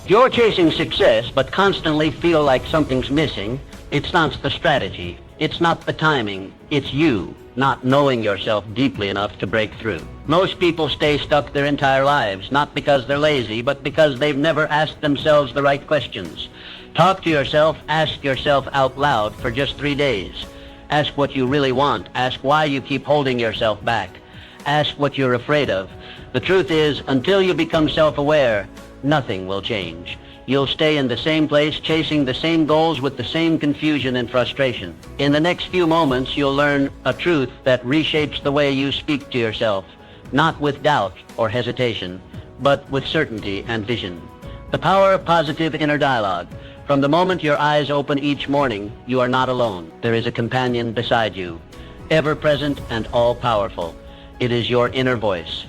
If you're chasing success but constantly feel like something's missing, it's not the strategy, it's not the timing, it's you not knowing yourself deeply enough to break through. Most people stay stuck their entire lives, not because they're lazy, but because they've never asked themselves the right questions. Talk to yourself, ask yourself out loud for just 3 days. Ask what you really want. Ask why you keep holding yourself back. Ask what you're afraid of. The truth is, until you become self-aware, nothing will change. You'll stay in the same place, chasing the same goals with the same confusion and frustration. In the next few moments, you'll learn a truth that reshapes the way you speak to yourself, not with doubt or hesitation, but with certainty and vision. The power of positive inner dialogue. From the moment your eyes open each morning, you are not alone. There is a companion beside you, ever present and all-powerful. It is your inner voice.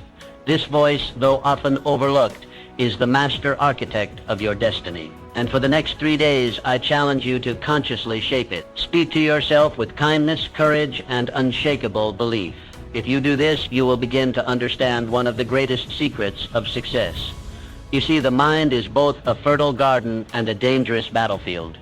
This voice, though often overlooked, is the master architect of your destiny. And for the next 3 days, I challenge you to consciously shape it. Speak to yourself with kindness, courage, and unshakable belief. If you do this, you will begin to understand one of the greatest secrets of success. You see, the mind is both a fertile garden and a dangerous battlefield.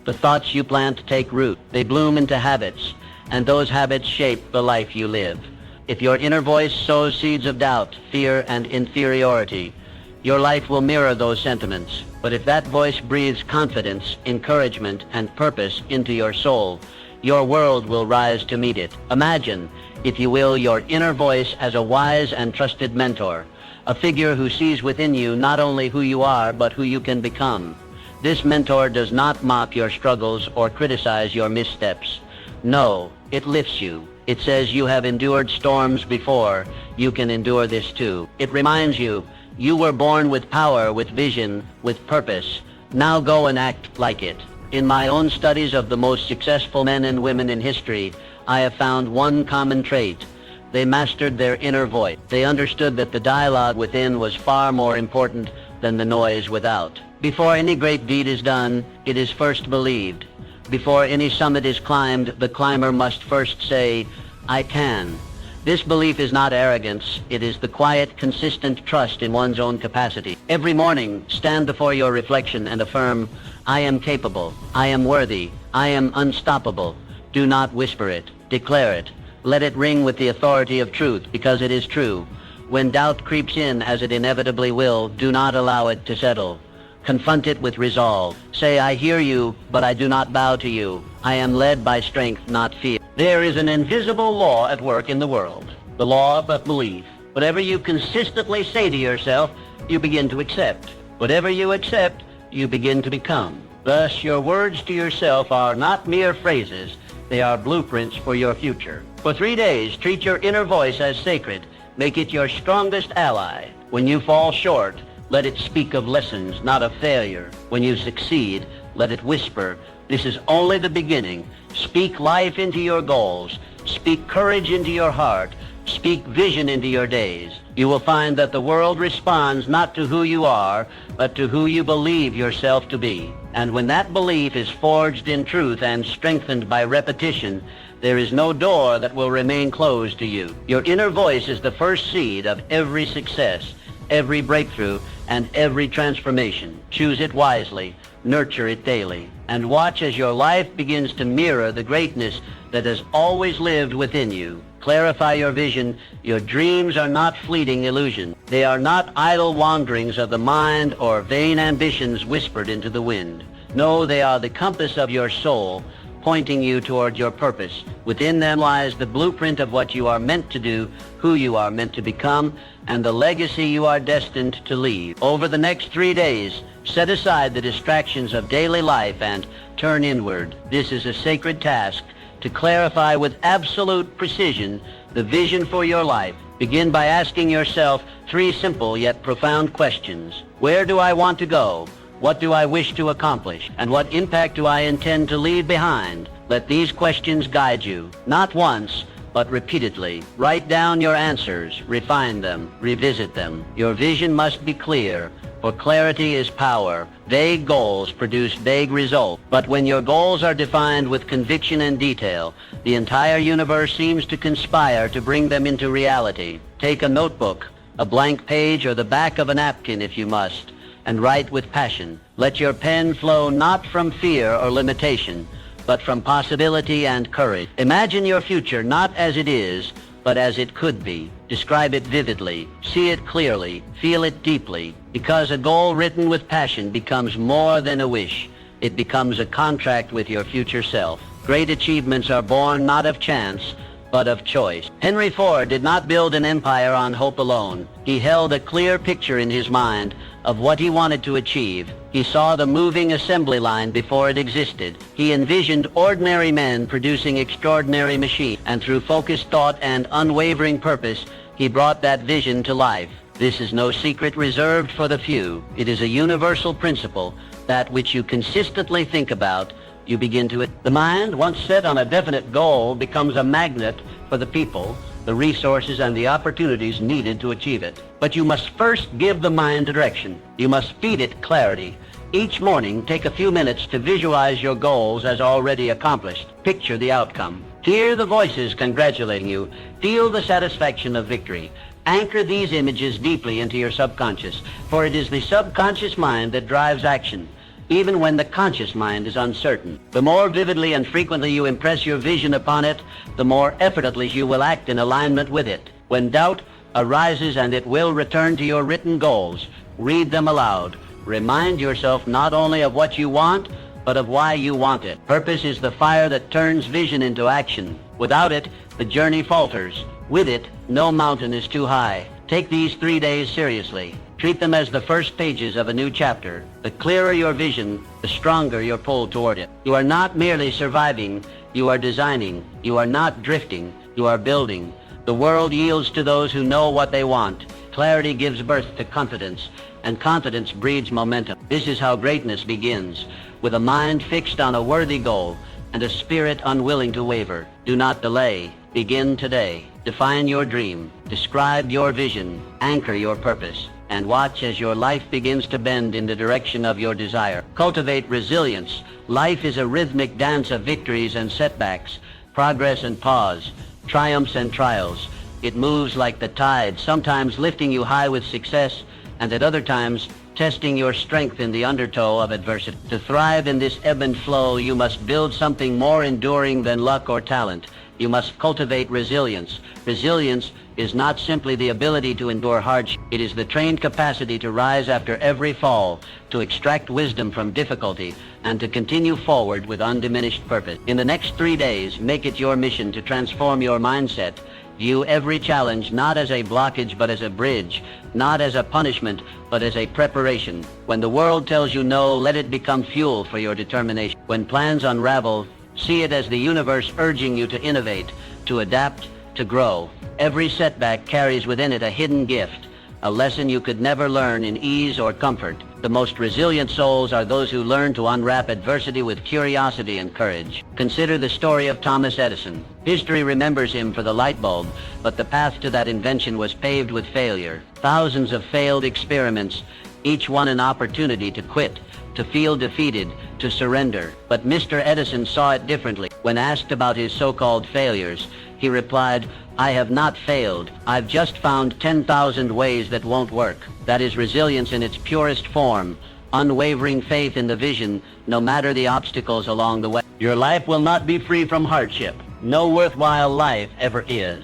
The thoughts you plant take root. They bloom into habits, and those habits shape the life you live. If your inner voice sows seeds of doubt, fear, and inferiority, your life will mirror those sentiments. But if that voice breathes confidence, encouragement, and purpose into your soul, your world will rise to meet it. Imagine, if you will, your inner voice as a wise and trusted mentor, a figure who sees within you not only who you are, but who you can become. This mentor does not mock your struggles or criticize your missteps. No, it lifts you. It says you have endured storms before. You can endure this too. It reminds you, you were born with power, with vision, with purpose. Now go and act like it. In my own studies of the most successful men and women in history, I have found one common trait. They mastered their inner voice. They understood that the dialogue within was far more important than the noise without. Before any great deed is done, it is first believed. Before any summit is climbed, the climber must first say, "I can." This belief is not arrogance. It is the quiet, consistent trust in one's own capacity. Every morning, stand before your reflection and affirm, "I am capable. I am worthy. I am unstoppable." Do not whisper it. Declare it. Let it ring with the authority of truth, because it is true. When doubt creeps in, as it inevitably will, do not allow it to settle. Confront it with resolve. Say, "I hear you, but I do not bow to you. I am led by strength, not fear." There is an invisible law at work in the world, the law of belief. Whatever you consistently say to yourself, you begin to accept. Whatever you accept, you begin to become. Thus, your words to yourself are not mere phrases. They are blueprints for your future. For 3 days, treat your inner voice as sacred. Make it your strongest ally. When you fall short, let it speak of lessons, not of failure. When you succeed, let it whisper, "This is only the beginning." Speak life into your goals. Speak courage into your heart. Speak vision into your days. You will find that the world responds not to who you are, but to who you believe yourself to be. And when that belief is forged in truth and strengthened by repetition, there is no door that will remain closed to you. Your inner voice is the first seed of every success, every breakthrough, and every transformation. Choose it wisely. Nurture it daily. And watch as your life begins to mirror the greatness that has always lived within you. Clarify your vision. Your dreams are not fleeting illusions. They are not idle wanderings of the mind or vain ambitions whispered into the wind. No, they are the compass of your soul, pointing you toward your purpose. Within them lies the blueprint of what you are meant to do, who you are meant to become, and the legacy you are destined to leave. Over the next 3 days, set aside the distractions of daily life and turn inward. This is a sacred task to clarify with absolute precision the vision for your life. Begin by asking yourself 3 simple yet profound questions. Where do I want to go? What do I wish to accomplish? And what impact do I intend to leave behind? Let these questions guide you, not once, but repeatedly. Write down your answers, refine them, revisit them. Your vision must be clear, for clarity is power. Vague goals produce vague results. But when your goals are defined with conviction and detail, the entire universe seems to conspire to bring them into reality. Take a notebook, a blank page, or the back of a napkin if you must. and write with passion. Let your pen flow not from fear or limitation, but from possibility and courage. Imagine your future not as it is, but as it could be. Describe it vividly, see it clearly, feel it deeply, because a goal written with passion becomes more than a wish. It becomes a contract with your future self. Great achievements are born not of chance, but of choice. Henry Ford did not build an empire on hope alone. He held a clear picture in his mind of what he wanted to achieve. He saw the moving assembly line before it existed. He envisioned ordinary men producing extraordinary machines, and through focused thought and unwavering purpose, he brought that vision to life. This is no secret reserved for the few. It is a universal principle that which you consistently think about, you begin to... The mind, once set on a definite goal, becomes a magnet for the people, the resources, and the opportunities needed to achieve it. But you must first give the mind direction. You must feed it clarity. Each morning, take a few minutes to visualize your goals as already accomplished. Picture the outcome. Hear the voices congratulating you. Feel the satisfaction of victory. Anchor these images deeply into your subconscious, for it is the subconscious mind that drives action, even when the conscious mind is uncertain. The more vividly and frequently you impress your vision upon it, the more effortlessly you will act in alignment with it. When doubt arises, and it will return to your written goals, read them aloud. Remind yourself not only of what you want, but of why you want it. Purpose is the fire that turns vision into action. Without it, the journey falters. With it, no mountain is too high. Take these 3 days seriously. Treat them as the first pages of a new chapter. The clearer your vision, the stronger your pull toward it. You are not merely surviving, you are designing. You are not drifting, you are building. The world yields to those who know what they want. Clarity gives birth to confidence, and confidence breeds momentum. This is how greatness begins, with a mind fixed on a worthy goal and a spirit unwilling to waver. Do not delay. Begin today. Define your dream. Describe your vision. Anchor your purpose. And watch as your life begins to bend in the direction of your desire. Cultivate resilience. Life is a rhythmic dance of victories and setbacks, progress and pause, triumphs and trials. It moves like the tide, sometimes lifting you high with success, and at other times testing your strength in the undertow of adversity. To thrive in this ebb and flow, you must build something more enduring than luck or talent. You must cultivate resilience. Resilience is not simply the ability to endure hardship. It is the trained capacity to rise after every fall, to extract wisdom from difficulty, and to continue forward with undiminished purpose. In the next 3 days, make it your mission to transform your mindset. View every challenge not as a blockage but as a bridge, not as a punishment but as a preparation. When the world tells you no, let it become fuel for your determination. When plans unravel, see it as the universe urging you to innovate, to adapt, to grow. Every setback carries within it a hidden gift, a lesson you could never learn in ease or comfort. The most resilient souls are those who learn to unwrap adversity with curiosity and courage. Consider the story of Thomas Edison. History remembers him for the light bulb, but the path to that invention was paved with failure. Thousands of failed experiments, each one an opportunity to quit, to feel defeated, to surrender. But Mr. Edison saw it differently. When asked about his so-called failures, he replied, "I have not failed. I've just found 10,000 ways that won't work." That is resilience in its purest form, unwavering faith in the vision, no matter the obstacles along the way. Your life will not be free from hardship. No worthwhile life ever is.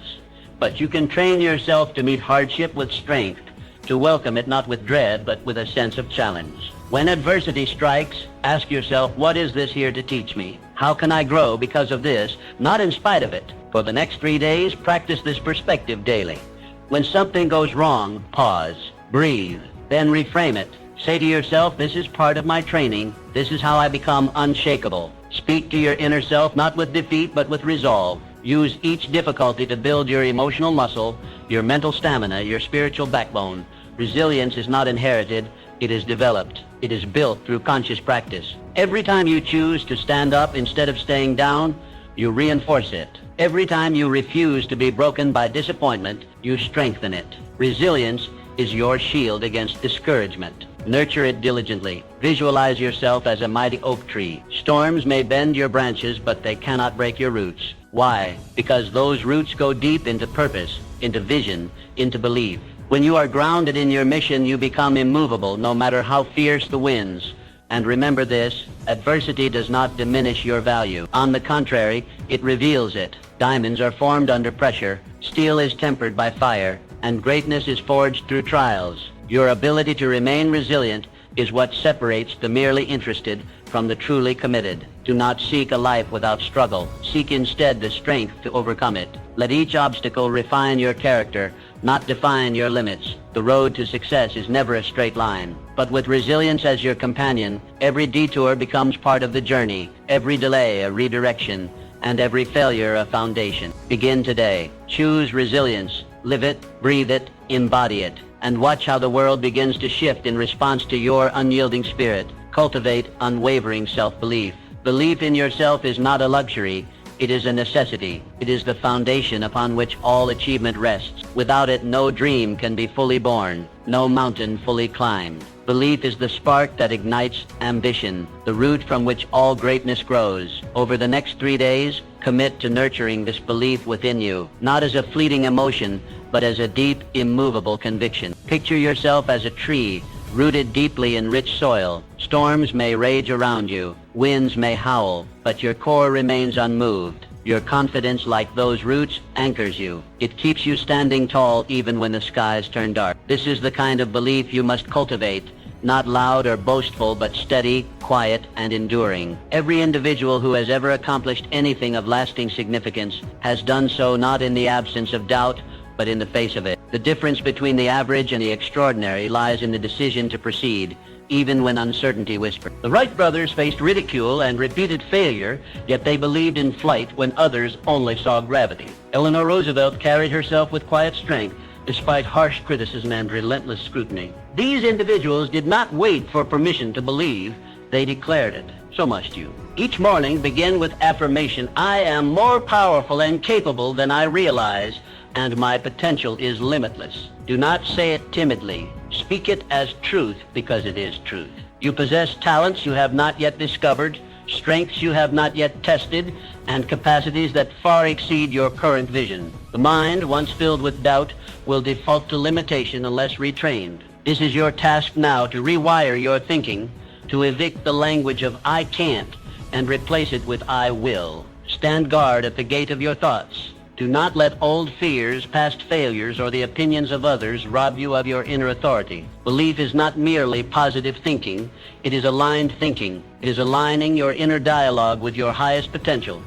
But you can train yourself to meet hardship with strength, to welcome it not with dread, but with a sense of challenge. When adversity strikes, ask yourself, what is this here to teach me? How can I grow because of this, not in spite of it? For the next 3 days, practice this perspective daily. When something goes wrong, pause, breathe, then reframe it. Say to yourself, this is part of my training. This is how I become unshakable. Speak to your inner self, not with defeat, but with resolve. Use each difficulty to build your emotional muscle, your mental stamina, your spiritual backbone. Resilience is not inherited, it is developed. It is built through conscious practice. Every time you choose to stand up instead of staying down, you reinforce it. Every time you refuse to be broken by disappointment, you strengthen it. Resilience is your shield against discouragement. Nurture it diligently. Visualize yourself as a mighty oak tree. Storms may bend your branches, but they cannot break your roots. Why? Because those roots go deep into purpose, into vision, into belief. When you are grounded in your mission, you become immovable no matter how fierce the winds. And remember this, adversity does not diminish your value. On the contrary, it reveals it. Diamonds are formed under pressure, steel is tempered by fire, and greatness is forged through trials. Your ability to remain resilient is what separates the merely interested from the truly committed. Do not seek a life without struggle. Seek instead the strength to overcome it. Let each obstacle refine your character, not define your limits. The road to success is never a straight line. But with resilience as your companion, every detour becomes part of the journey, every delay a redirection, and every failure a foundation. Begin today. Choose resilience. Live it, breathe it, embody it, and watch how the world begins to shift in response to your unyielding spirit. Cultivate unwavering self-belief. Belief in yourself is not a luxury, it is a necessity. It is the foundation upon which all achievement rests. Without it, no dream can be fully born, no mountain fully climbed. Belief is the spark that ignites ambition, the root from which all greatness grows. Over the next 3 days, commit to nurturing this belief within you, not as a fleeting emotion, but as a deep, immovable conviction. Picture yourself as a tree, rooted deeply in rich soil. Storms may rage around you, winds may howl, but your core remains unmoved. Your confidence, like those roots, anchors you. It keeps you standing tall even when the skies turn dark. This is the kind of belief you must cultivate, not loud or boastful, but steady, quiet, and enduring. Every individual who has ever accomplished anything of lasting significance has done so not in the absence of doubt, but in the face of it. The difference between the average and the extraordinary lies in the decision to proceed, even when uncertainty whispered. The Wright brothers faced ridicule and repeated failure, yet they believed in flight when others only saw gravity. Eleanor Roosevelt carried herself with quiet strength, despite harsh criticism and relentless scrutiny. These individuals did not wait for permission to believe, they declared it. So must you. Each morning begin with affirmation, I am more powerful and capable than I realize, and my potential is limitless. Do not say it timidly. Speak it as truth because it is truth. You possess talents you have not yet discovered, strengths you have not yet tested, and capacities that far exceed your current vision. The mind, once filled with doubt, will default to limitation unless retrained. This is your task now to rewire your thinking, to evict the language of I can't and replace it with I will. Stand guard at the gate of your thoughts. Do not let old fears, past failures, or the opinions of others rob you of your inner authority. Belief is not merely positive thinking, it is aligned thinking. It is aligning your inner dialogue with your highest potential.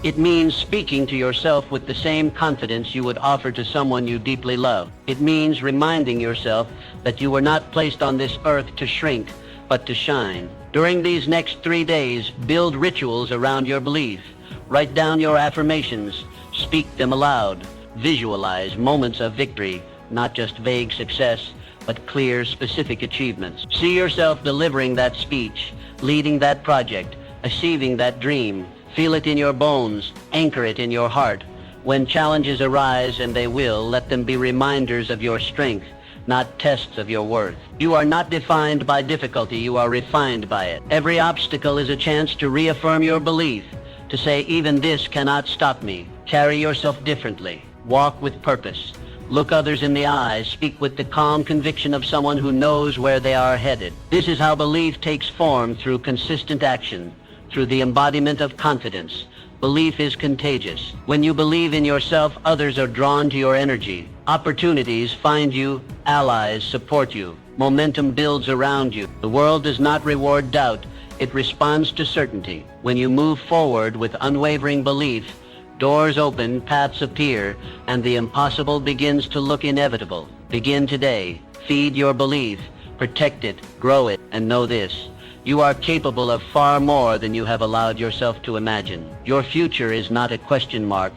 It means speaking to yourself with the same confidence you would offer to someone you deeply love. It means reminding yourself that you were not placed on this earth to shrink, but to shine. During these next 3 days, build rituals around your belief. Write down your affirmations. Speak them aloud. Visualize moments of victory, not just vague success, but clear, specific achievements. See yourself delivering that speech, leading that project, achieving that dream. Feel it in your bones, anchor it in your heart. When challenges arise, and they will, let them be reminders of your strength, not tests of your worth. You are not defined by difficulty, you are refined by it. Every obstacle is a chance to reaffirm your belief, to say, even this cannot stop me. Carry yourself differently. Walk with purpose. Look others in the eyes. Speak with the calm conviction of someone who knows where they are headed. This is how belief takes form, through consistent action, through the embodiment of confidence. Belief is contagious. When you believe in yourself, others are drawn to your energy. Opportunities find you, allies support you. Momentum builds around you. The world does not reward doubt. It responds to certainty. When you move forward with unwavering belief, doors open, paths appear, and the impossible begins to look inevitable. Begin today. Feed your belief. Protect it. Grow it. And know this. You are capable of far more than you have allowed yourself to imagine. Your future is not a question mark.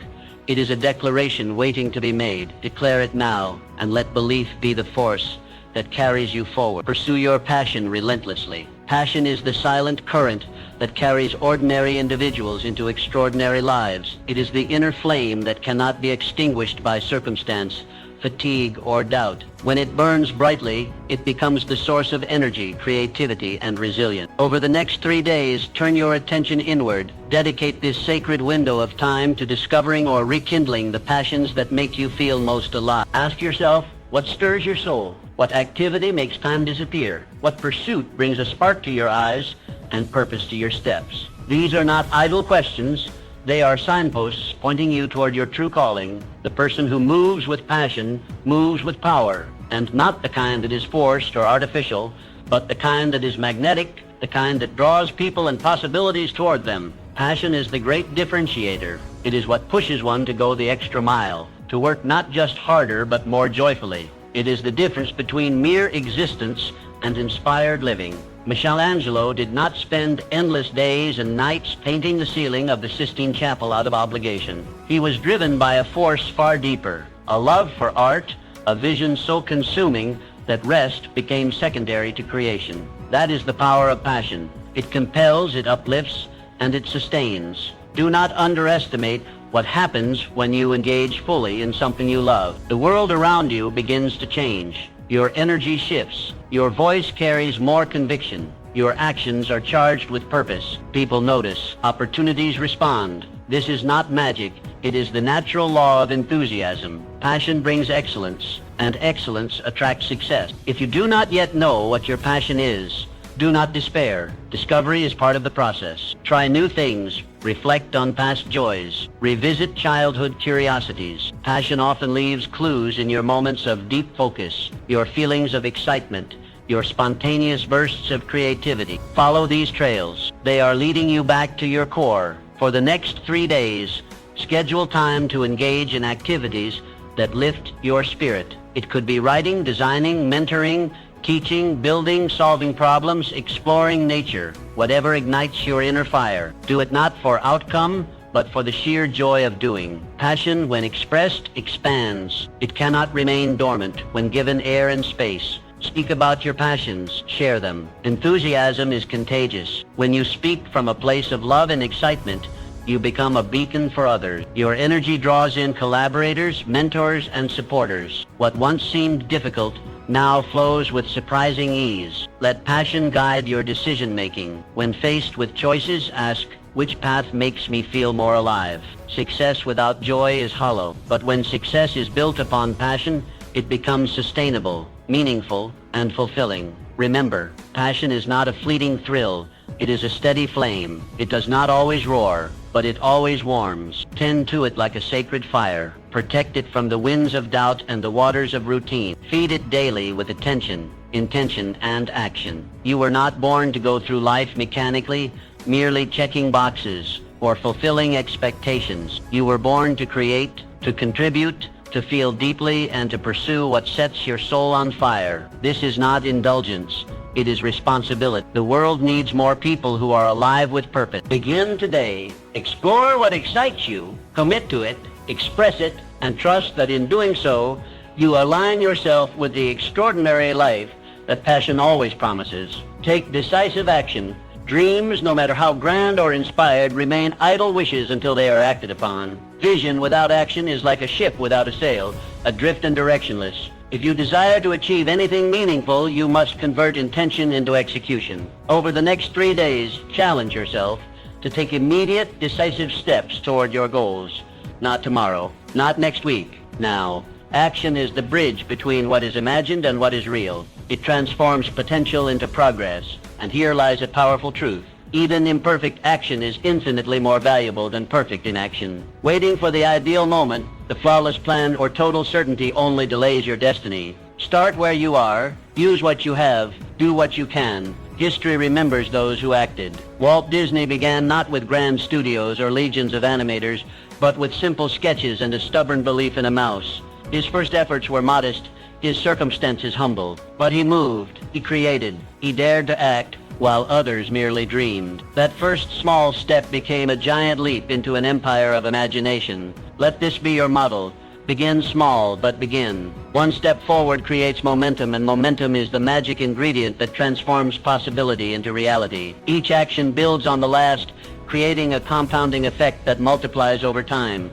It is a declaration waiting to be made. Declare it now, and let belief be the force that carries you forward. Pursue your passion relentlessly. Passion is the silent current that carries ordinary individuals into extraordinary lives. It is the inner flame that cannot be extinguished by circumstance, fatigue, or doubt. When it burns brightly, it becomes the source of energy, creativity, and resilience. Over the next 3 days, turn your attention inward. Dedicate this sacred window of time to discovering or rekindling the passions that make you feel most alive. Ask yourself, What stirs your soul? What activity makes time disappear? What pursuit brings a spark to your eyes and purpose to your steps? These are not idle questions. They are signposts pointing you toward your true calling. The person who moves with passion moves with power, and not the kind that is forced or artificial, but the kind that is magnetic, the kind that draws people and possibilities toward them. Passion is the great differentiator. It is what pushes one to go the extra mile, to work not just harder but more joyfully. It is the difference between mere existence and inspired living. Michelangelo did not spend endless days and nights painting the ceiling of the Sistine Chapel out of obligation. He was driven by a force far deeper, a love for art, a vision so consuming that rest became secondary to creation. That is the power of passion. It compels, it uplifts, and it sustains. Do not underestimate what happens when you engage fully in something you love. The world around you begins to change. Your energy shifts. Your voice carries more conviction. Your actions are charged with purpose. People notice. Opportunities respond. This is not magic. It is the natural law of enthusiasm. Passion brings excellence, and excellence attracts success. If you do not yet know what your passion is, do not despair. Discovery is part of the process. Try new things. Reflect on past joys. Revisit childhood curiosities. Passion often leaves clues in your moments of deep focus, your feelings of excitement, your spontaneous bursts of creativity. Follow these trails. They are leading you back to your core. For the next 3 days, schedule time to engage in activities that lift your spirit. It could be writing, designing, mentoring, teaching, building, solving problems, exploring nature. Whatever ignites your inner fire. Do it not for outcome, but for the sheer joy of doing. Passion, when expressed, expands. It cannot remain dormant when given air and space. Speak about your passions. Share them. Enthusiasm is contagious. When you speak from a place of love and excitement, you become a beacon for others. Your energy draws in collaborators, mentors, and supporters. What once seemed difficult now flows with surprising ease. Let passion guide your decision-making. When faced with choices, ask, which path makes me feel more alive? Success without joy is hollow, but when success is built upon passion, it becomes sustainable, meaningful, and fulfilling. Remember, passion is not a fleeting thrill. It is a steady flame. It does not always roar, but it always warms. Tend to it like a sacred fire. Protect it from the winds of doubt and the waters of routine. Feed it daily with attention, intention, and action. You were not born to go through life mechanically, merely checking boxes or fulfilling expectations. You were born to create, to contribute, to feel deeply, and to pursue what sets your soul on fire. This is not indulgence. It is responsibility. The world needs more people who are alive with purpose. Begin today. Explore what excites you, commit to it, express it, and trust that in doing so, you align yourself with the extraordinary life that passion always promises. Take decisive action. Dreams, no matter how grand or inspired, remain idle wishes until they are acted upon. Vision without action is like a ship without a sail, adrift and directionless. If you desire to achieve anything meaningful, you must convert intention into execution. Over the next 3 days, challenge yourself to take immediate, decisive steps toward your goals. Not tomorrow, not next week, now. Action is the bridge between what is imagined and what is real. It transforms potential into progress. And here lies a powerful truth. Even imperfect action is infinitely more valuable than perfect inaction. Waiting for the ideal moment, the flawless plan, or total certainty only delays your destiny. Start where you are, use what you have, do what you can. History remembers those who acted. Walt Disney began not with grand studios or legions of animators, but with simple sketches and a stubborn belief in a mouse. His first efforts were modest, his circumstances humble. But he moved, he created, he dared to act, while others merely dreamed. That first small step became a giant leap into an empire of imagination. Let this be your model. Begin small, but begin. One step forward creates momentum, and momentum is the magic ingredient that transforms possibility into reality. Each action builds on the last, creating a compounding effect that multiplies over time.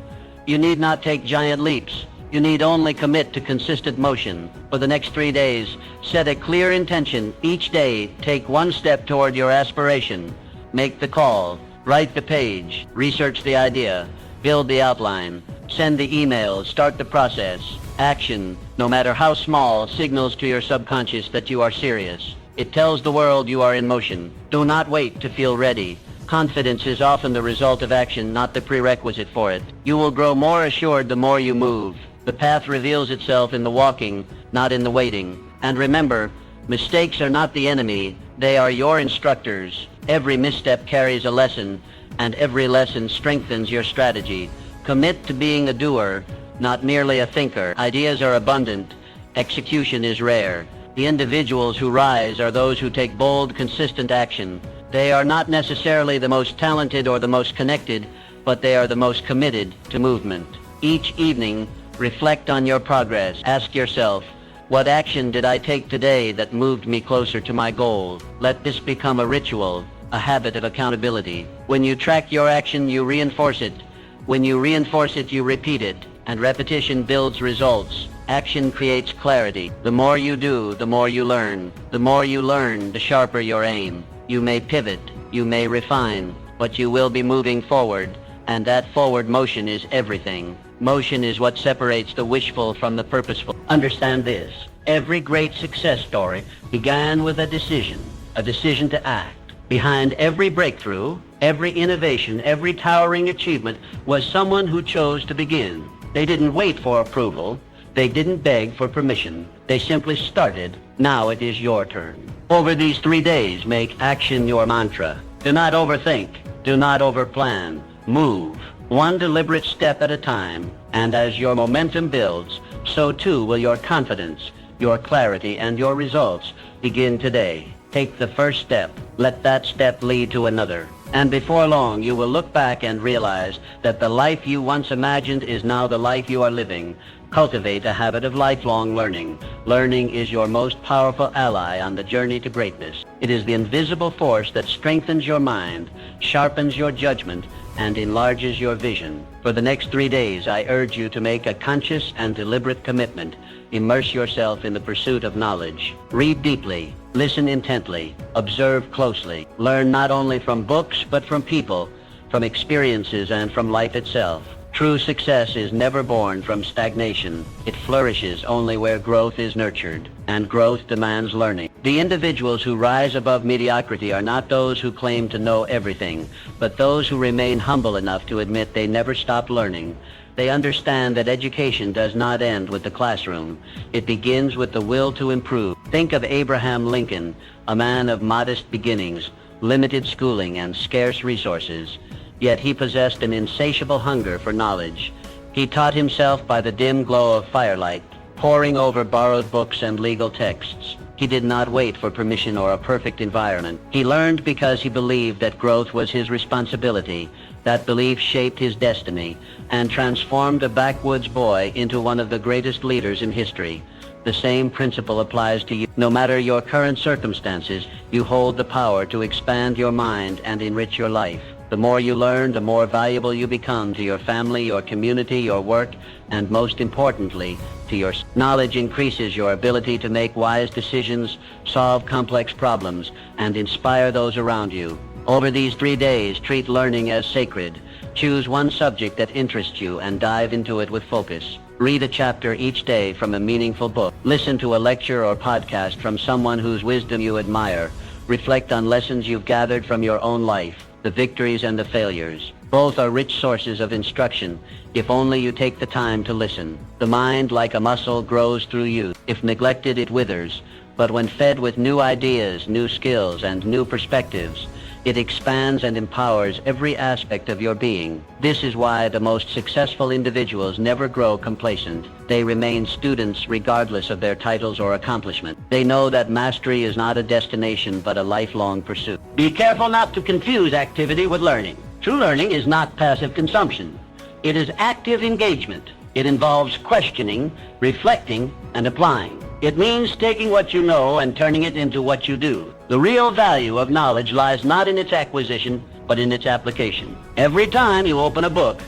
You need not take giant leaps. You need only commit to consistent motion. For the next 3 days, set a clear intention. Each day, take one step toward your aspiration. Make the call. Write the page. Research the idea. Build the outline. Send the emails, start the process. Action, no matter how small, signals to your subconscious that you are serious. It tells the world you are in motion. Do not wait to feel ready. Confidence is often the result of action, not the prerequisite for it. You will grow more assured the more you move. The path reveals itself in the walking, not in the waiting. And remember, mistakes are not the enemy. They are your instructors. Every misstep carries a lesson, and every lesson strengthens your strategy. Commit to being a doer, not merely a thinker. Ideas are abundant. Execution is rare. The individuals who rise are those who take bold, consistent action. They are not necessarily the most talented or the most connected, but they are the most committed to movement. Each evening, reflect on your progress. Ask yourself, what action did I take today that moved me closer to my goal? Let this become a ritual, a habit of accountability. When you track your action, you reinforce it. When you reinforce it, you repeat it, and repetition builds results. Action creates clarity. The more you do, the more you learn. The more you learn, the sharper your aim. You may pivot, you may refine, but you will be moving forward, and that forward motion is everything. Motion is what separates the wishful from the purposeful. Understand this. Every great success story began with a decision to act. Behind every breakthrough, every innovation, every towering achievement was someone who chose to begin. They didn't wait for approval. They didn't beg for permission. They simply started. Now it is your turn. Over these 3 days, make action your mantra. Do not overthink. Do not overplan. Move, one deliberate step at a time. And as your momentum builds, so too will your confidence, your clarity, and your results begin today. Take the first step. Let that step lead to another. And before long, you will look back and realize that the life you once imagined is now the life you are living. Cultivate a habit of lifelong learning. Learning is your most powerful ally on the journey to greatness. It is the invisible force that strengthens your mind, sharpens your judgment, and enlarges your vision. For the next 3 days, I urge you to make a conscious and deliberate commitment. Immerse yourself in the pursuit of knowledge. Read deeply. Listen intently. Observe closely. Learn not only from books, but from people, from experiences, and from life itself. True success is never born from stagnation. It flourishes only where growth is nurtured, and growth demands learning. The individuals who rise above mediocrity are not those who claim to know everything, but those who remain humble enough to admit they never stopped learning. They understand that education does not end with the classroom. It begins with the will to improve. Think of Abraham Lincoln, a man of modest beginnings, limited schooling, and scarce resources. Yet he possessed an insatiable hunger for knowledge. He taught himself by the dim glow of firelight, poring over borrowed books and legal texts. He did not wait for permission or a perfect environment. He learned because he believed that growth was his responsibility. That belief shaped his destiny and transformed a backwoods boy into one of the greatest leaders in history. The same principle applies to you. No matter your current circumstances, you hold the power to expand your mind and enrich your life. The more you learn, the more valuable you become to your family, your community, your work, and most importantly, to your knowledge increases your ability to make wise decisions, solve complex problems, and inspire those around you. Over these 3 days, treat learning as sacred. Choose one subject that interests you and dive into it with focus. Read a chapter each day from a meaningful book. Listen to a lecture or podcast from someone whose wisdom you admire. Reflect on lessons you've gathered from your own life, the victories and the failures. Both are rich sources of instruction, if only you take the time to listen. The mind, like a muscle, grows through youth. If neglected, it withers. But when fed with new ideas, new skills, and new perspectives, it expands and empowers every aspect of your being. This is why the most successful individuals never grow complacent. They remain students regardless of their titles or accomplishment. They know that mastery is not a destination but a lifelong pursuit. Be careful not to confuse activity with learning. True learning is not passive consumption. It is active engagement. It involves questioning, reflecting, and applying. It means taking what you know and turning it into what you do. The real value of knowledge lies not in its acquisition, but in its application. Every time you open a book,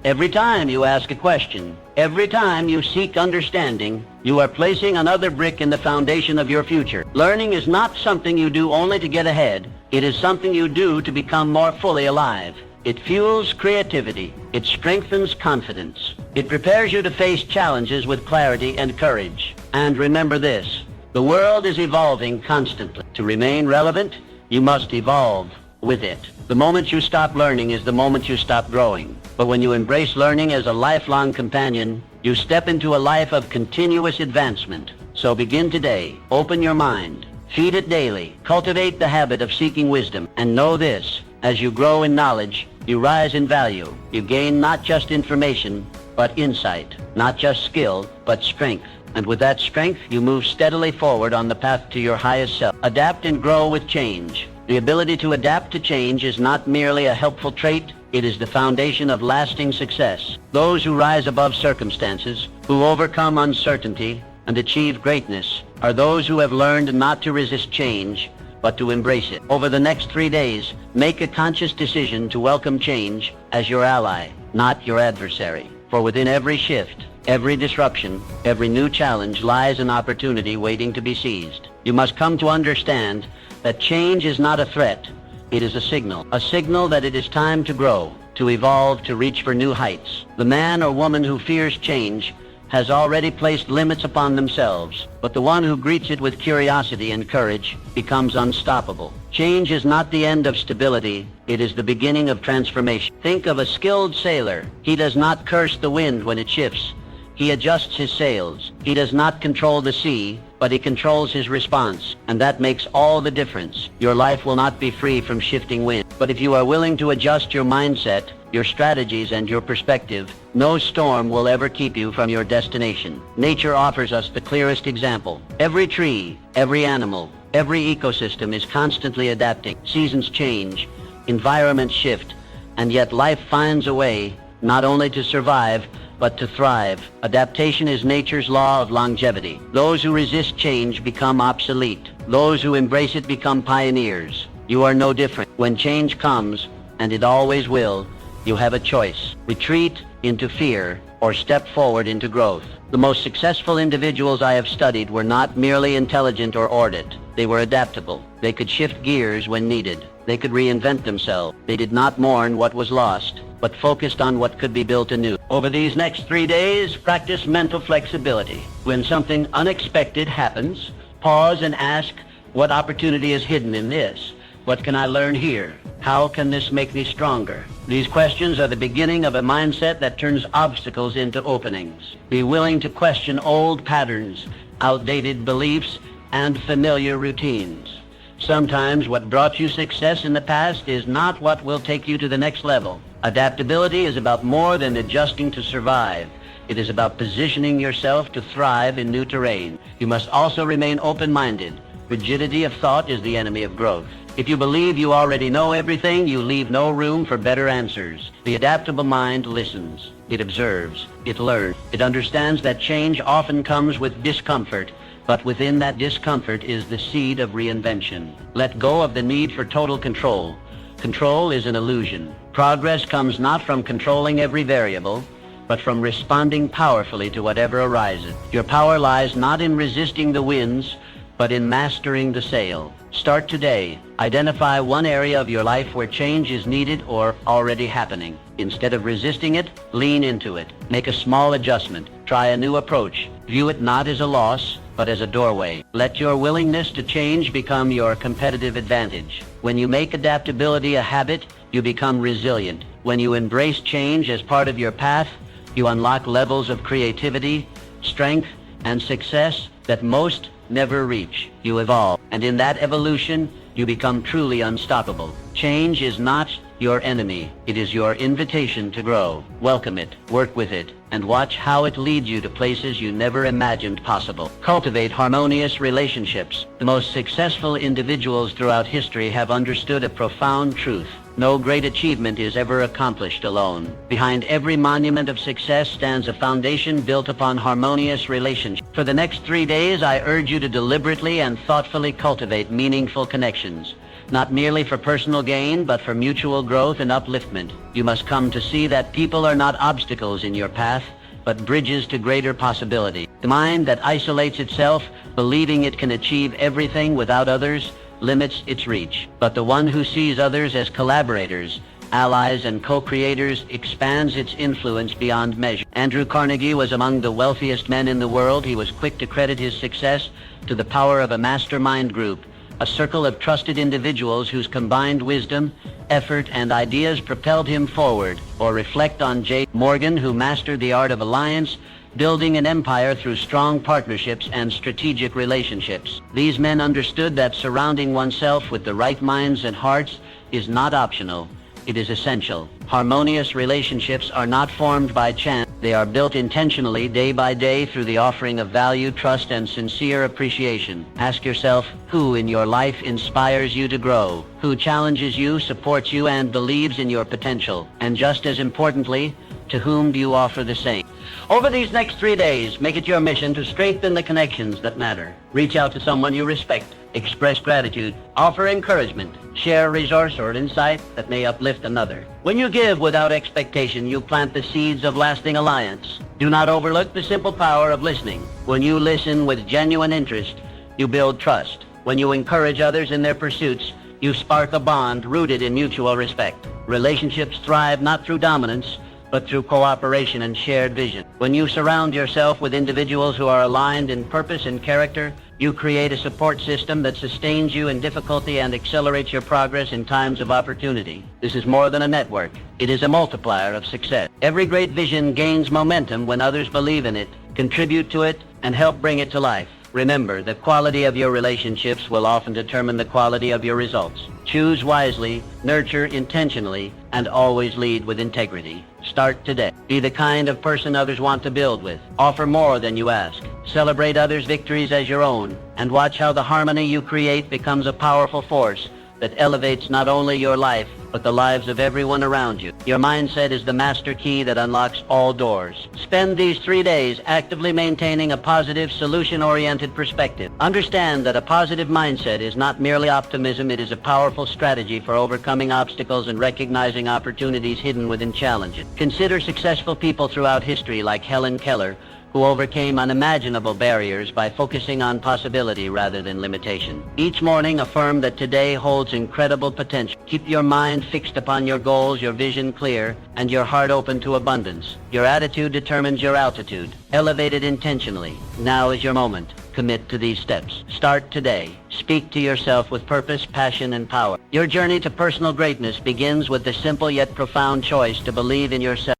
every time you ask a question, every time you seek understanding, you are placing another brick in the foundation of your future. Learning is not something you do only to get ahead. It is something you do to become more fully alive. It fuels creativity. It strengthens confidence. It prepares you to face challenges with clarity and courage. And remember this, the world is evolving constantly. To remain relevant, you must evolve with it. The moment you stop learning is the moment you stop growing. But when you embrace learning as a lifelong companion, you step into a life of continuous advancement. So begin today. Open your mind. Feed it daily. Cultivate the habit of seeking wisdom. And know this, as you grow in knowledge, you rise in value. You gain not just information, but insight. Not just skill, but strength. And with that strength, you move steadily forward on the path to your highest self. Adapt and grow with change. The ability to adapt to change is not merely a helpful trait, it is the foundation of lasting success. Those who rise above circumstances, who overcome uncertainty, and achieve greatness, are those who have learned not to resist change, but to embrace it. Over the next 3 days, make a conscious decision to welcome change as your ally, not your adversary. For within every shift, every disruption, every new challenge lies an opportunity waiting to be seized. You must come to understand that change is not a threat, it is a signal that it is time to grow, to evolve, to reach for new heights. The man or woman who fears change has already placed limits upon themselves, but the one who greets it with curiosity and courage becomes unstoppable. Change is not the end of stability, it is the beginning of transformation. Think of a skilled sailor. He does not curse the wind when it shifts. He adjusts his sails. He does not control the sea, but he controls his response, and that makes all the difference. Your life will not be free from shifting wind, but if you are willing to adjust your mindset, your strategies, and your perspective, no storm will ever keep you from your destination. Nature offers us the clearest example. Every tree, every animal, every ecosystem is constantly adapting. Seasons change, environments shift, and yet life finds a way not only to survive, but to thrive. Adaptation is nature's law of longevity. Those who resist change become obsolete. Those who embrace it become pioneers. You are no different. When change comes, and it always will, you have a choice. Retreat into fear or step forward into growth. The most successful individuals I have studied were not merely intelligent or ordered. They were adaptable. They could shift gears when needed. They could reinvent themselves. They did not mourn what was lost, but focused on what could be built anew. Over these next 3 days, practice mental flexibility. When something unexpected happens, pause and ask, what opportunity is hidden in this? What can I learn here? How can this make me stronger? These questions are the beginning of a mindset that turns obstacles into openings. Be willing to question old patterns, outdated beliefs, and familiar routines. Sometimes what brought you success in the past is not what will take you to the next level. Adaptability is about more than adjusting to survive. It is about positioning yourself to thrive in new terrain. You must also remain open-minded. Rigidity of thought is the enemy of growth. If you believe you already know everything, you leave no room for better answers. The adaptable mind listens. It observes. It learns. It understands that change often comes with discomfort, but within that discomfort is the seed of reinvention. Let go of the need for total control. Control is an illusion. Progress comes not from controlling every variable, but from responding powerfully to whatever arises. Your power lies not in resisting the winds, but in mastering the sail. Start today. Identify one area of your life where change is needed or already happening. Instead of resisting it, lean into it. Make a small adjustment. Try a new approach. View it not as a loss, but as a doorway. Let your willingness to change become your competitive advantage. When you make adaptability a habit, you become resilient. When you embrace change as part of your path, you unlock levels of creativity, strength, and success that most never reach. You evolve, and in that evolution, you become truly unstoppable. Change is not your enemy. It is your invitation to grow. Welcome it, work with it, and watch how it leads you to places you never imagined possible. Cultivate harmonious relationships. The most successful individuals throughout history have understood a profound truth. No great achievement is ever accomplished alone. Behind every monument of success stands a foundation built upon harmonious relationships. For the next 3 days, I urge you to deliberately and thoughtfully cultivate meaningful connections. Not merely for personal gain, but for mutual growth and upliftment. You must come to see that people are not obstacles in your path, but bridges to greater possibility. The mind that isolates itself, believing it can achieve everything without others, limits its reach. But the one who sees others as collaborators allies, and co-creators expands its influence beyond measure. Andrew Carnegie was among the wealthiest men in the world. He was quick to credit his success to the power of a mastermind group, a circle of trusted individuals whose combined wisdom, effort, and ideas propelled him forward. Or reflect on J. Morgan, who mastered the art of alliance, building an empire through strong partnerships and strategic relationships. These men understood that surrounding oneself with the right minds and hearts is not optional. It is essential. Harmonious relationships are not formed by chance. They are built intentionally day by day through the offering of value, trust, and sincere appreciation. Ask yourself, who in your life inspires you to grow? Who challenges you, supports you, and believes in your potential? And just as importantly, to whom do you offer the same? Over these next 3 days, make it your mission to strengthen the connections that matter. Reach out to someone you respect. Express gratitude. Offer encouragement. Share a resource or insight that may uplift another. When you give without expectation, you plant the seeds of lasting alliance. Do not overlook the simple power of listening. When you listen with genuine interest, you build trust. When you encourage others in their pursuits, you spark a bond rooted in mutual respect. Relationships thrive not through dominance, but through cooperation and shared vision. When you surround yourself with individuals who are aligned in purpose and character, you create a support system that sustains you in difficulty and accelerates your progress in times of opportunity. This is more than a network. It is a multiplier of success. Every great vision gains momentum when others believe in it, contribute to it, and help bring it to life. Remember, the quality of your relationships will often determine the quality of your results. Choose wisely, nurture intentionally, and always lead with integrity. Start today. Be the kind of person others want to build with. Offer more than you ask. Celebrate others' victories as your own, and watch how the harmony you create becomes a powerful force that elevates not only your life, but the lives of everyone around you. Your mindset is the master key that unlocks all doors. Spend these 3 days actively maintaining a positive, solution-oriented perspective. Understand that a positive mindset is not merely optimism, it is a powerful strategy for overcoming obstacles and recognizing opportunities hidden within challenges. Consider successful people throughout history like Helen Keller, who overcame unimaginable barriers by focusing on possibility rather than limitation. Each morning, affirm that today holds incredible potential. Keep your mind fixed upon your goals, your vision clear, and your heart open to abundance. Your attitude determines your altitude. Elevate it intentionally. Now is your moment. Commit to these steps. Start today. Speak to yourself with purpose, passion, and power. Your journey to personal greatness begins with the simple yet profound choice to believe in yourself.